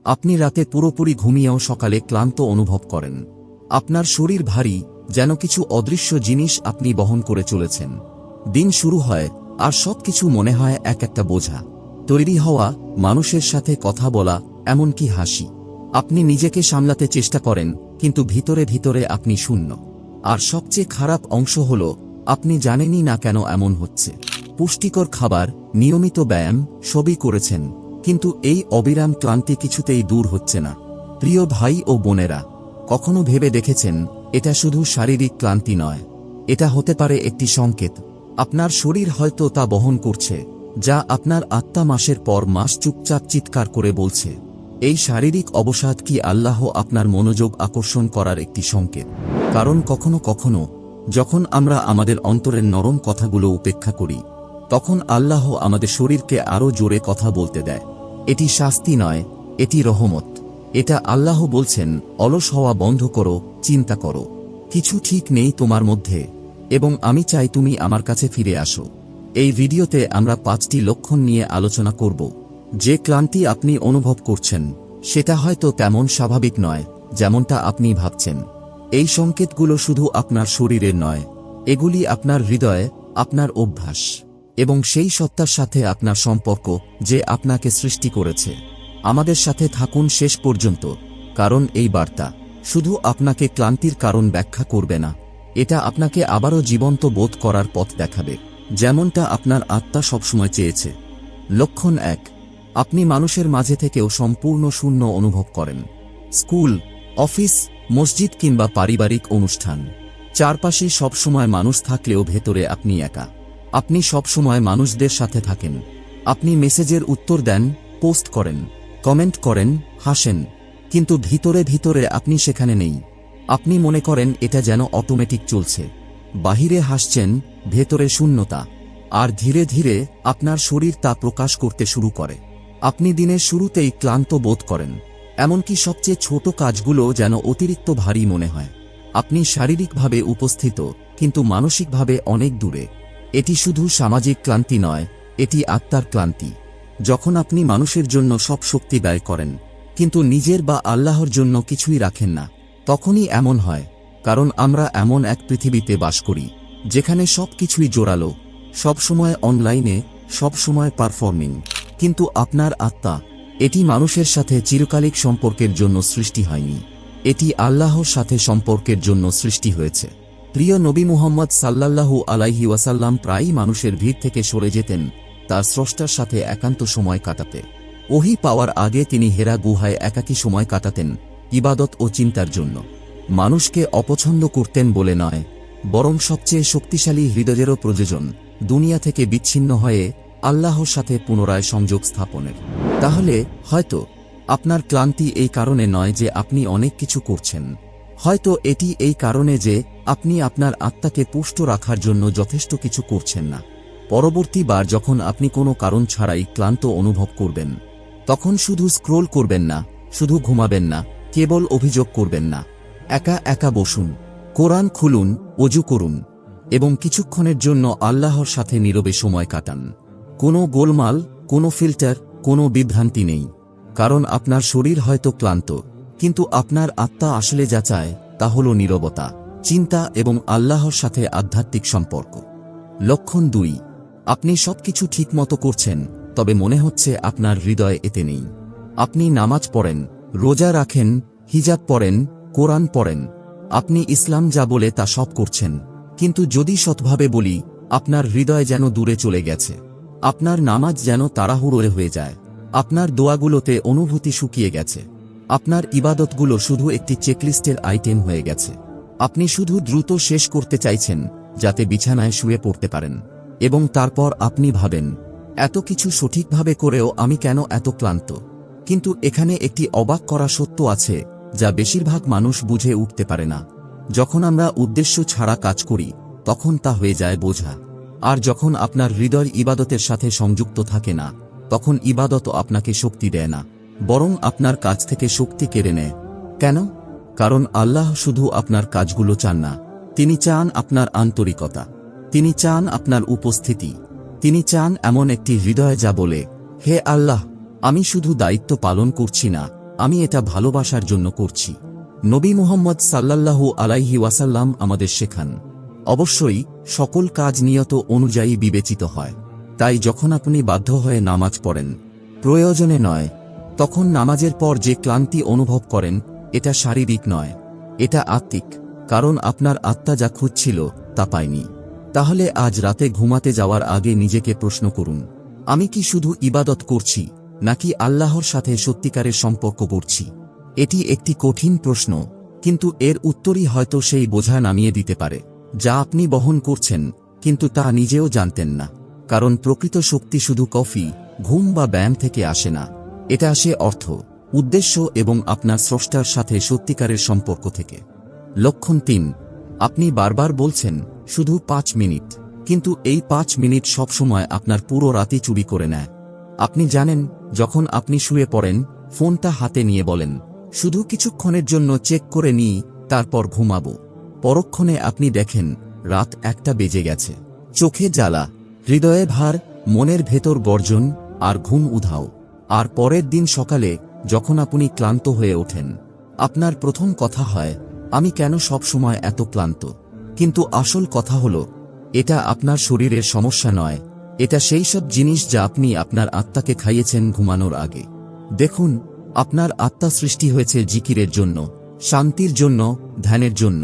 আপনি রাতে পুরোপুরি ঘুমিয়েও সকালে ক্লান্ত অনুভব করেন। আপনার শরীর ভারী, যেন কিছু অদৃশ্য জিনিস আপনি বহন করে চলেছেন। দিন শুরু হয়, আর সবকিছু মনে হয় এক একটা বোঝা। তৈরি হওয়া, মানুষের সাথে কথা বলা, এমনকি হাসি। আপনি নিজেকে সামলাতে চেষ্টা করেন, কিন্তু ভিতরে ভিতরে আপনি শূন্য। আর সবচেয়ে খারাপ অংশ হল, আপনি জানেনই না কেন এমন হচ্ছে। পুষ্টিকর খাবার, নিয়মিত ব্যায়াম, সবই করেছেন, কিন্তু এই অবিরাম ক্লান্তি কিছুতেই দূর হচ্ছে না। প্রিয় ভাই ও বোনেরা, কখনো ভেবে দেখেছেন, এটা শুধু শারীরিক ক্লান্তি নয়, এটা হতে পারে একটি সংকেত। আপনার শরীর হয়তো তা বহন করছে, যা আপনার আত্মা মাসের পর মাস চুপচাপ চিৎকার করে বলছে। এই শারীরিক অবসাদ কি আল্লাহ আপনার মনোযোগ আকর্ষণ করার একটি সংকেত? কারণ কখনো কখনো যখন আমরা আমাদের অন্তরের নরম কথাগুলো উপেক্ষা করি, তখন আল্লাহ আমাদের শরীরকে আরও জোরে কথা বলতে দেয়। এটি শাস্তি নয়, এটি রহমত। এটা আল্লাহ বলছেন, অলস হওয়া বন্ধ করো, চিন্তা করো, কিছু ঠিক নেই তোমার মধ্যে, এবং আমি চাই তুমি আমার কাছে ফিরে আসো। এই ভিডিওতে আমরা 5টি লক্ষণ নিয়ে আলোচনা করব। যে ক্লান্তি আপনি অনুভব করছেন, সেটা হয়তো তেমন স্বাভাবিক নয় যেমনটা আপনি ভাবছেন। এই সংকেতগুলো শুধু আপনার শরীরের নয়, এগুলি আপনার হৃদয়ে, আপনার অভ্যাস, এবং সেই সত্তার সাথে আপনার সম্পর্ক, যে আপনাকে সৃষ্টি করেছে। আমাদের সাথে থাকুন শেষ পর্যন্ত, কারণ এই বার্তা শুধু আপনাকে ক্লান্তির কারণ ব্যাখ্যা করবে না, এটা আপনাকে আবারও জীবন্ত বোধ করার পথ দেখাবে, যেমনটা আপনার আত্মা সবসময় চেয়েছে। লক্ষণ 1। আপনি মানুষের মাঝে থেকেও সম্পূর্ণ শূন্য অনুভব করেন। স্কুল, অফিস, মসজিদ কিংবা পারিবারিক অনুষ্ঠান, চারপাশে সবসময় মানুষ থাকলেও ভেতরে আপনি একা। আপনি সবসময় মানুষদের সাথে থাকেন। আপনি মেসেজের উত্তর দেন, পোস্ট করেন, কমেন্ট করেন, হাসেন, কিন্তু ভিতরে ভিতরে আপনি সেখানে নেই। আপনি মনে করেন এটা যেন অটোমেটিক চলছে। বাহিরে হাসছেন, ভেতরে শূন্যতা। আর ধীরে ধীরে আপনার শরীর তা প্রকাশ করতে শুরু করে। আপনি দিনের শুরুতেই ক্লান্ত বোধ করেন, এমনকি সবচেয়ে ছোট কাজগুলো যেন অতিরিক্ত ভারী মনে হয়। আপনি শারীরিকভাবে উপস্থিত, কিন্তু মানসিকভাবে অনেক দূরে। এটি শুধু সামাজিক ক্লান্তি নয়, এটি আত্মার ক্লান্তি। যখন আপনি মানুষের জন্য সব শক্তি ব্যয় করেন, কিন্তু নিজের বা আল্লাহর জন্য কিছুই রাখেন না, তখনই এমন হয়। কারণ আমরা এমন এক পৃথিবীতে বাস করি, যেখানে সবকিছুই জোরালো, সবসময় অনলাইনে, সবসময় পারফর্মিং। কিন্তু আপনার আত্মা, এটি মানুষের সাথে চিরকালিক সম্পর্কের জন্য সৃষ্টি হয়নি, এটি আল্লাহর সাথে সম্পর্কের জন্য সৃষ্টি হয়েছে। প্রিয় নবী মুহাম্মদ সাল্লাল্লাহু আলাইহি ওয়াসাল্লাম প্রায়ই মানুষের ভিড় থেকে সরে যেতেন, তার স্রষ্টার সাথে একান্ত সময় কাটাতে। ওহী পাওয়ার আগে তিনি হেরা গুহায় একাকী সময় কাটাতেন, ইবাদত ও চিন্তার জন্য। মানুষকে অপছন্দ করতেন বলে নয়, বরং সবচেয়ে শক্তিশালী হৃদয়েরও প্রয়োজন, দুনিয়া থেকে বিচ্ছিন্ন হয়ে আল্লাহর সাথে পুনরায় সংযোগ স্থাপনের। তাহলে হয়তো আপনার ক্লান্তি এই কারণে নয় যে আপনি অনেক কিছু করছেন, হয়তো এটি এই কারণে যে আপনি আপনার আত্মাকে পুষ্ট রাখার জন্য যথেষ্ট কিছু করছেন না। পরবর্তীবার যখন আপনি কোনো কারণ ছাড়াই ক্লান্ত অনুভব করবেন, তখন শুধু স্ক্রোল করবেন না, শুধু ঘুমাবেন না, কেবল অভিযোগ করবেন না। একা একা বসুন, কোরআন খুলুন, ওযু করুন, এবং কিছুক্ষণের জন্য আল্লাহর সাথে নীরবে সময় কাটান। কোনো গোলমাল, কোনো ফিল্টার, কোনো বিভ্রান্তি নেই। কারণ আপনার শরীর হয়তো ক্লান্ত, কিন্তু আপনার আত্মা আসলে যা চায় তা হল নীরবতা, চিন্তা এবং আল্লাহর সাথে আধ্যাত্মিক সম্পর্ক। লক্ষণ 2। আপনি সবকিছু ঠিকমতো করছেন, তবে মনে হচ্ছে আপনার হৃদয় এতে নেই। আপনি নামাজ পড়েন, রোজা রাখেন, হিজাব পরেন, কোরআন পড়েন, আপনি ইসলাম যা বলে তা সব করছেন, কিন্তু যদি সৎভাবে বলি, আপনার হৃদয় যেন দূরে চলে গেছে। আপনার নামাজ যেন তাড়াহুড়োয় হয়ে যায়, আপনার দোয়াগুলোতে অনুভূতি শুকিয়ে গেছে, আপনার ইবাদতগুলো শুধু একটি চেকলিস্টের আইটেম হয়ে গেছে। আপনি শুধু দ্রুত শেষ করতে চাইছেন, যাতে বিছানায় শুয়ে পড়তে পারেন, এবং তারপর আপনি ভাবেন, এত কিছু সঠিকভাবে করেও আমি কেন এত ক্লান্ত? কিন্তু এখানে একটি অবাক করা সত্য আছে, যা বেশিরভাগ মানুষ বুঝে উঠতে পারে না। যখন আমরা উদ্দেশ্য ছাড়া কাজ করি, তখন তা হয়ে যায় বোঝা। আর যখন আপনার হৃদয় ইবাদতের সাথে সংযুক্ত থাকে না, তখন ইবাদতও আপনাকে শক্তি দেয় না, বরং আপনার কাজ থেকে শক্তি কেড়ে নেয়। কেন? কারণ আল্লাহ শুধু আপনার কাজগুলো চান না, তিনি চান আপনার আন্তরিকতা, তিনি চান আপনার উপস্থিতি, তিনি চান এমন একটি হৃদয় যা বলে, হে আল্লাহ, আমি শুধু দায়িত্ব পালন করছি না, আমি এটা ভালোবাসার জন্য করছি। নবী মুহাম্মদ সাল্লাল্লাহু আলাইহি ওয়াসাল্লাম আমাদের শেখান, অবশ্যই সকল কাজ নিয়ত অনুযায়ী বিবেচিত হয়। তাই যখন আপনি বাধ্য হয়ে নামাজ পড়েন, প্রয়োজনে নয়, তখন নামাজের পর যে ক্লান্তি অনুভব করেন, এটা শারীরিক নয়, এটা আত্মিক। কারণ আপনার আত্মা যা খুঁজছিল তা পায়নি। তাহলে আজ রাতে ঘুমাতে যাওয়ার আগে নিজেকে প্রশ্ন করুন, আমি কি শুধু ইবাদত করছি, নাকি আল্লাহর সাথে সত্যিকারের সম্পর্ক করছি? এটি একটি কঠিন প্রশ্ন, কিন্তু এর উত্তরই হয়তো সেই বোঝা নামিয়ে দিতে পারে যা আপনি বহন করছেন, কিন্তু তা নিজেও জানতেন না। কারণ প্রকৃত শক্তি শুধু কফি, ঘুম বা ব্যায়াম থেকে আসে না, এটা আসে অর্থ, উদ্দেশ্য এবং আপনার স্রষ্টার সাথে সত্যিকারের সম্পর্ক থেকে। লক্ষণ 3, আপনি বারবার বলছেন শুধু 5 মিনিট, কিন্তু এই 5 মিনিট সবসময় আপনার পুরো রাতি চুরি করে নেয়। আপনি জানেন, যখন আপনি শুয়ে পড়েন, ফোনটা হাতে নিয়ে বলেন, শুধু কিছুক্ষণের জন্য চেক করে নিই, তারপর ঘুমাবো। পরক্ষণে আপনি দেখেন রাত 1টা বেজে গেছে। চোখে জ্বালা, হৃদয়ে ভার, মনের ভেতর গর্জন, আর ঘুম উধাও। আর পরের দিন সকালে যখন আপনি ক্লান্ত হয়ে ওঠেন, আপনার প্রথম কথা হয়, আমি কেন সব সময় এত ক্লান্ত? কিন্তু আসল কথা হলো, এটা আপনার শরীরের সমস্যা নয়, এটা সেই সব জিনিস যা আপনি আপনার আত্মাকে খাইয়েছেন ঘুমানোর আগে। দেখুন, আপনার আত্মা সৃষ্টি হয়েছে জিকিরের জন্য, শান্তির জন্য, ধ্যানের জন্য,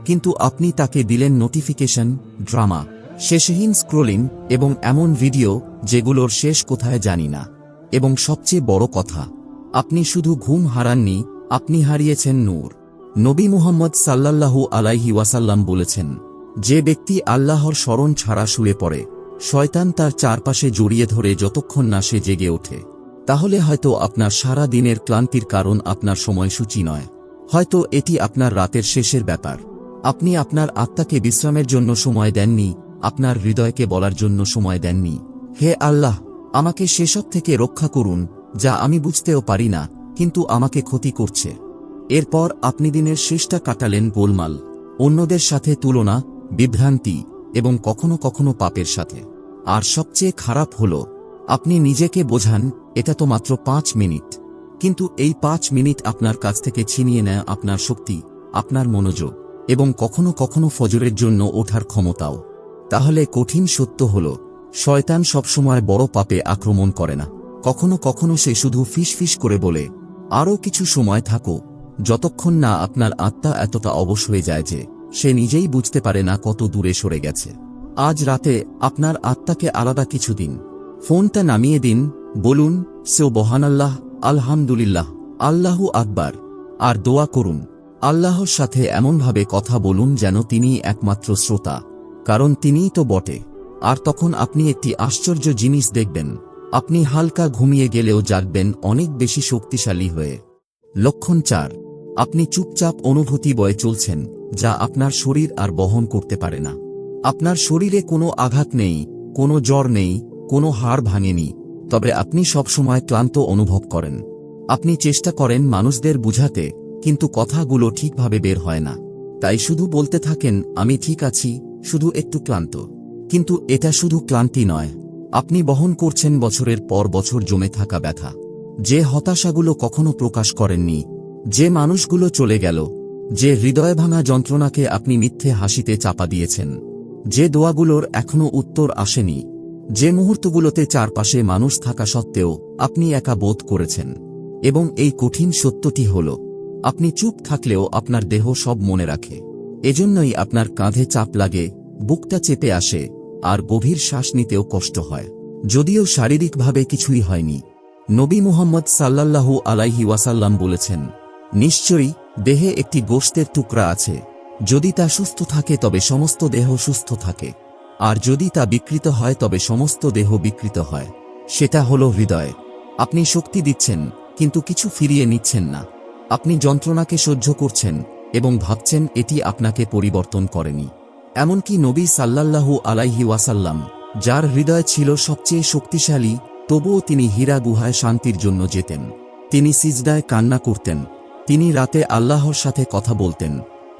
কিন্তু আপনি তাকে দিলেন নোটিফিকেশন, ড্রামা, শেষহীন স্ক্রোলিং এবং এমন ভিডিও যেগুলোর শেষ কোথায় জানি না। এবং সবচেয়ে বড় কথা, আপনি শুধু ঘুম হারাননি, আপনি হারিয়েছেন নূর। নবী মুহাম্মদ সাল্লাল্লাহু আলাইহি ওয়াসাল্লাম বলেছেন, যে ব্যক্তি আল্লাহর স্মরণ ছাড়া শুয়ে পড়ে, শয়তান তার চারপাশে জড়িয়ে ধরে যতক্ষণ না সে জেগে ওঠে। তাহলে হয়তো আপনার সারা দিনের ক্লান্তির কারণ আপনার সময়সূচি নয়, হয়তো এটি আপনার রাতের শেষের ব্যাপার। আপনি আপনার আত্মাকে বিশ্রামের জন্য সময় দেননি, আপনার হৃদয়কে বলার জন্য সময় দেননি, হে আল্লাহ, আমাকে সেসব থেকে রক্ষা করুন যা আমি বুঝতেও পারি না, কিন্তু আমাকে ক্ষতি করছে। এরপর আপনি দিনের শেষটা কাটালেন গোলমাল, অন্যদের সাথে তুলনা, বিভ্রান্তি এবং কখনো কখনো পাপের সাথে। আর সবচেয়ে খারাপ হলো, আপনি নিজেকে বোঝান এটা তো মাত্র 5 মিনিট, কিন্তু এই 5 মিনিট আপনার কাছ থেকে ছিনিয়ে নেয় আপনার শক্তি, আপনার মনোযোগ এবং কখনো কখনো ফজরের জন্য ওঠার ক্ষমতাও। তাহলে কঠিন সত্য হলো, শয়তান সবসময় বড় পাপে আক্রমণ করে না, কখনো কখনো সে শুধু ফিস করে বলে, আরও কিছু সময় থাকো, যতক্ষণ না আপনার আত্মা এতটা অবশ হয়ে যায় যে সে নিজেই বুঝতে পারে না কত দূরে সরে গেছে। আজ রাতে আপনার আত্মাকে আলাদা কিছু দিন, ফোনটা নামিয়ে দিন, বলুন সুবহানাল্লাহ, আলহামদুলিল্লাহ, আল্লাহু আকবার, আর দোয়া করুন। আল্লাহর সাথে এমনভাবে কথা বলুন যেন তিনিই একমাত্র শ্রোতা, কারণ তিনিই তো বটে। আর তখন আপনি একটি আশ্চর্য জিনিস দেখবেন, আপনি হালকা ঘুমিয়ে গেলেও জাগবেন অনেক বেশি শক্তিশালী হয়ে। লক্ষণ 4, আপনি চুপচাপ অনুভূতি বয়ে চলছেন যা আপনার শরীর আর বহন করতে পারে না। আপনার শরীরে কোনো আঘাত নেই, কোনো জ্বর নেই, কোনো হাড় ভাঙেনি, তবে আপনি সবসময় ক্লান্ত অনুভব করেন। আপনি চেষ্টা করেন মানুষদের বুঝাতে, কিন্তু কথাগুলো ঠিকভাবে বের হয় না। তাই শুধু বলতে থাকেন, আমি ঠিক আছি, শুধু একটু ক্লান্ত। কিন্তু এটা শুধু ক্লান্তি নয়, আপনি বহন করছেন বছরের পর বছর জমে থাকা ব্যথা। যে হতাশাগুলো কখনো প্রকাশ করেননি, যে মানুষগুলো চলে গেল, যে হৃদয় ভাঙা যন্ত্রণাকে আপনি মিথ্যে হাসিতে চাপা দিয়েছেন, যে দোয়াগুলোর এখনো উত্তর আসেনি, যে মুহূর্তগুলোতে চারপাশে মানুষ থাকা সত্ত্বেও আপনি একা বোধ করেছেন। এবং এই কঠিন সত্যটি হল, আপনি চুপ থাকলেও আপনার দেহ সব মনে রাখে। এজন্যই আপনার কাঁধে চাপ লাগে, বুকটা চেপে আসে, আর গভীর শ্বাস নিতেও কষ্ট হয়, যদিও শারীরিকভাবে কিছুই হয়নি। নবী মুহাম্মদ সাল্লাল্লাহু আলাইহি ওয়াসাল্লাম বলেছেন, নিশ্চয়ই দেহে একটি গোশতের টুকরা আছে, যদি তা সুস্থ থাকে তবে সমস্ত দেহ সুস্থ থাকে, আর যদি তা বিকৃত হয় তবে সমস্ত দেহ বিকৃত হয়। সেটা হলো হৃদয়। আপনি শক্তি দিচ্ছেন, কিন্তু কিছু ফিরিয়ে নিচ্ছেন না। আপনি যন্ত্রণাকে সহ্য করছেন এবং ভাবছেন এটি আপনাকে পরিবর্তন করেনি। এমনকি নবী সাল্লাল্লাহু আলাইহি ওয়াসাল্লাম, যার হৃদয় ছিল সবচেয়ে শক্তিশালী, তবুও তিনি হীরা গুহায় শান্তির জন্য যেতেন। তিনি সিজদায় কান্না করতেন, তিনি রাতে আল্লাহর সাথে কথা বলতেন।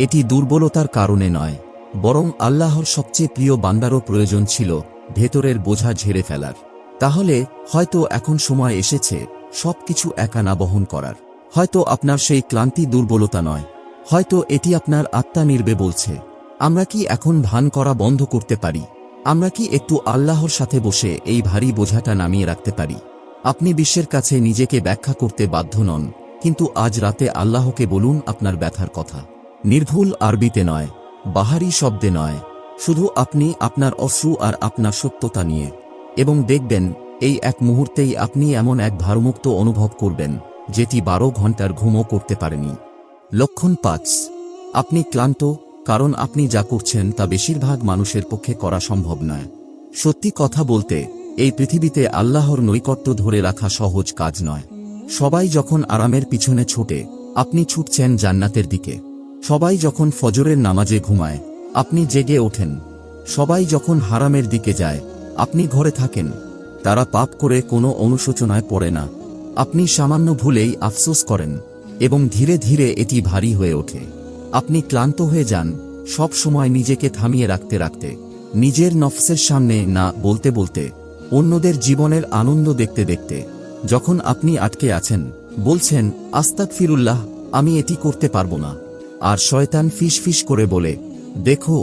এটি দুর্বলতার কারণে নয়, বরং আল্লাহর সবচেয়ে প্রিয় বান্দারও প্রয়োজন ছিল ভেতরের বোঝা ঝেড়ে ফেলার। তাহলে হয়তো এখন সময় এসেছে সবকিছু একা না বহন করার, হয়তো আপনার সেই ক্লান্তি দুর্বলতা নয়, হয়তো এটি আপনার আত্মা নির্বে বলছে, আমরা কি এখন ভান করা বন্ধ করতে পারি? আমরা কি একটু আল্লাহর সাথে বসে এই ভারী বোঝাটা নামিয়ে রাখতে পারি? আপনি বিশ্বের কাছে নিজেকে ব্যাখ্যা করতে বাধ্য নন, কিন্তু আজ রাতে আল্লাহকে বলুন আপনার ব্যথার কথা। নির্ভুল আরবিতে নয়, বাহারি শব্দে নয়, শুধু আপনি, আপনার অশ্রু আর আপনার সত্যতা নিয়ে। এবং দেখবেন, এই এক মুহূর্তেই আপনি এমন এক ভারমুক্ত অনুভব করবেন, যেটি 12 ঘন্টার ঘুমও করতে পারেনি। লক্ষণ 5। আপনি ক্লান্ত, কারণ আপনি যা করছেন তা বেশিরভাগ মানুষের পক্ষে করা সম্ভব নয়। সত্যি কথা বলতে, এই পৃথিবীতে আল্লাহর নৈকট্য ধরে রাখা সহজ কাজ নয়। সবাই যখন আরামের পিছনে ছোটে, আপনি ছুটছেন জান্নাতের দিকে। সবাই যখন ফজরের নামাজে ঘুমায়, আপনি জেগে ওঠেন। সবাই যখন হারামের দিকে যায়, আপনি ঘরে থাকেন। তারা পাপ করে কোনো অনুশোচনায় পড়ে না। আপনি সামান্য ভুলেই আফসোস করেন, এবং ধীরে ধীরে এটি ভারী হয়ে ওঠে। আপনি ক্লান্ত হয়ে যান, সব সময় নিজেকে থামিয়ে রাখতে রাখতে, নিজের নফসের সামনে না বলতে বলতে, অন্যদের জীবনের আনন্দ দেখতে দেখতে। যখন আপনি আটকে আছেন, বলছেন আস্তাগফিরুল্লাহ, আমি এটি করতে পারবো না, আর শয়তান ফিস ফিস করে বলে, দেখো,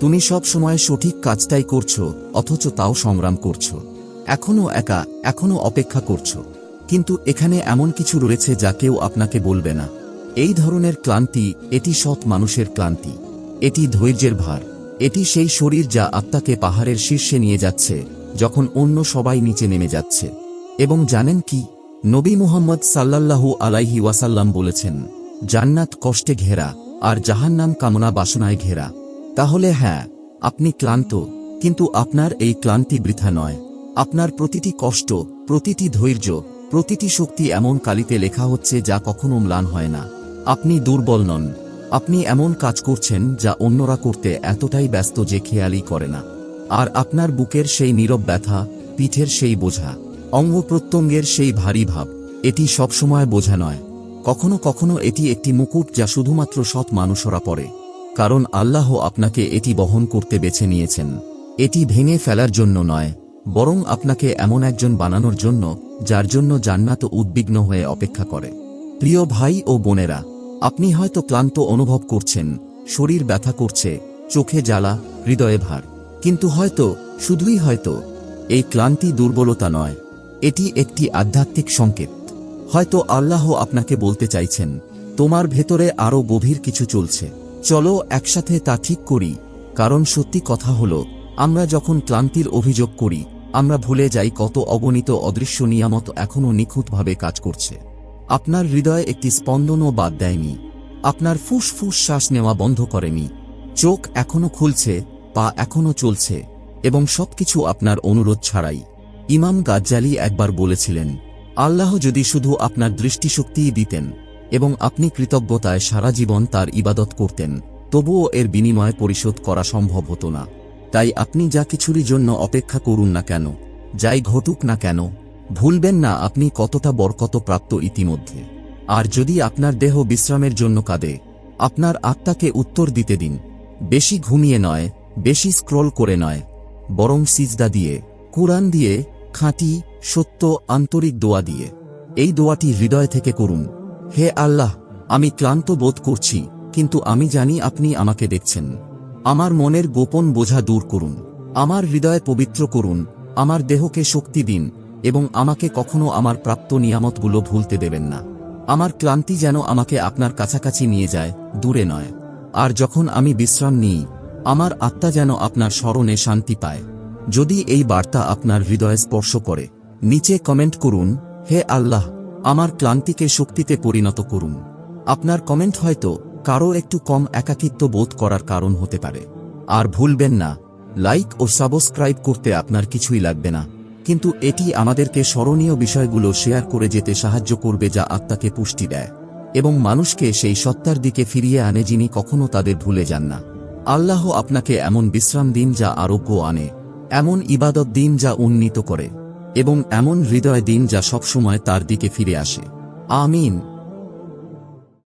তুমি সব সময় সঠিক কাজটাই করছো, অথচ তাও সংগ্রাম করছো, এখনো একা, এখনো অপেক্ষা করছো। কিন্তু এখানে এমন কিছু রয়েছে যা কেউ আপনাকে বলবে না। এই ধরনের ক্লান্তি, এটি সৎ মানুষের ক্লান্তি। এটি ধৈর্যের ভার। এটি সেই শরীর যা আত্মাকে পাহাড়ের শীর্ষে নিয়ে যাচ্ছে, যখন অন্য সবাই নিচে নেমে যাচ্ছে। এবং জানেন কি, নবী মুহাম্মদ সাল্লাল্লাহু আলাইহি ওয়াসাল্লাম বলেছেন, জান্নাত কষ্টে ঘেরা, আর জাহান্নাম কামনা বাসনায় ঘেরা। তাহলে হ্যাঁ, আপনি ক্লান্ত, কিন্তু আপনার এই ক্লান্তি বৃথা নয়। আপনার প্রতিটি কষ্ট, প্রতিটি ধৈর্য, প্রতিটি শক্তি এমন কালিতে লেখা হচ্ছে যা কখনো ম্লান হয় না। আপনি দুর্বল নন। আপনি এমন কাজ করছেন যা অন্যরা করতে এতটাই ব্যস্ত যে খেয়ালই করে না। আর আপনার বুকের সেই নীরব ব্যথা, পিঠের সেই বোঝা, অঙ্গ প্রত্যঙ্গের সেই ভারী ভাব, এটি সবসময় বোঝা নয়। কখনো কখনো এটি একটি মুকুট যা শুধুমাত্র সৎ মানুষরা পরে, কারণ আল্লাহ আপনাকে এটি বহন করতে বেছে নিয়েছেন। এটি ভেঙে ফেলার জন্য নয়, বরং আপনাকে এমন একজন বানানোর জন্য, যার জন্য জান্নাত উদ্বিগ্ন হয়ে অপেক্ষা করে। প্রিয় ভাই ও বোনেরা, আপনি হয়তো ক্লান্ত অনুভব করছেন, শরীর ব্যথা করছে, চোখে জ্বালা, হৃদয়ে ভার। কিন্তু হয়তো, শুধুই হয়তো, এই ক্লান্তি দুর্বলতা নয়, এটি একটি আধ্যাত্মিক সংকেত। হয়তো আল্লাহ আপনাকে বলতে চাইছেন, তোমার ভেতরে আরও গভীর কিছু চলছে, চলো একসাথে তা ঠিক করি। কারণ সত্যি কথা হলো, আমরা যখন ক্লান্তির অভিযোগ করি, আমরা ভুলে যাই কত অগণিত অদৃশ্য নিয়ামত এখনও নিখুঁতভাবে কাজ করছে। আপনার হৃদয়ে একটি স্পন্দনও বাদ দেয়নি, আপনার ফুসফুস শ্বাস নেওয়া বন্ধ করেনি, চোখ এখনো খুলছে, পা এখনো চলছে, এবং সবকিছু আপনার অনুরোধ ছাড়াই। ইমাম গাজ্জালি একবার বলেছিলেন, আল্লাহ যদি শুধু আপনার দৃষ্টিশক্তিই দিতেন, এবং আপনি কৃতজ্ঞতায় সারা জীবন তার ইবাদত করতেন, তবুও এর বিনিময় পরিশোধ করা সম্ভব হতো না। তাই আপনি যা কিছুরই জন্য অপেক্ষা করুন না কেন, যাই ঘটুক না কেন, ভুলবেন না আপনি কতটা বরকত প্রাপ্ত ইতিমধ্যে। আর যদি আপনার দেহ বিশ্রামের জন্য কাঁদে, আপনার আত্মাকে উত্তর দিতে দিন। বেশি ঘুমিয়ে নয়, বেশি স্ক্রল করে নয়, বরং সিজদা দিয়ে, কুরআন দিয়ে, খাঁটি, সত্য, আন্তরিক দোয়া দিয়ে। এই দোয়াটি হৃদয় থেকে করুন। হে আল্লাহ, আমি ক্লান্ত বোধ করছি, কিন্তু আমি জানি আপনি আমাকে দেখছেন। আমার মনের গোপন বোঝা দূর করুন, আমার হৃদয় পবিত্র করুন, আমার দেহকে শক্তি দিন, এবং আমাকে কখনো আমার প্রাপ্ত নিয়ামতগুলো ভুলতে দেবেন না। আমার ক্লান্তি যেন আমাকে আপনার কাছাকাছি নিয়ে যায়, দূরে নয়। আর যখন আমি বিশ্রাম নিই, আমার আত্মা যেন আপনার স্মরণে শান্তি পায়। যদি এই বার্তা আপনার হৃদয়ে স্পর্শ করে, নিচে কমেন্ট করুন, হে আল্লাহ, আমার ক্লান্তিকে শক্তিতে পরিণত করুন। আপনার কমেন্ট হয়তো কারো একটু কম একাকিত্ব বোধ করার কারণ হতে পারে। আর ভুলবেন না, লাইক ও সাবস্ক্রাইব করতে আপনার কিছুই লাগবে না, কিন্তু এটি আমাদেরকে স্মরণীয় বিষয়গুলো শেয়ার করে যেতে সাহায্য করবে যা আত্মাকে পুষ্টি দেয়, এবং মানুষকে সেই সত্তার দিকে ফিরিয়ে আনে যিনি কখনো তাদের ভুলে যান না। আল্লাহ আপনাকে এমন বিশ্রাম দিন যা আরোগ্য আনে, এমন ইবাদত দিন যা উন্নীত করে, এবং এমন হৃদয় দিন যা সবসময় তার দিকে ফিরে আসে। আমিন।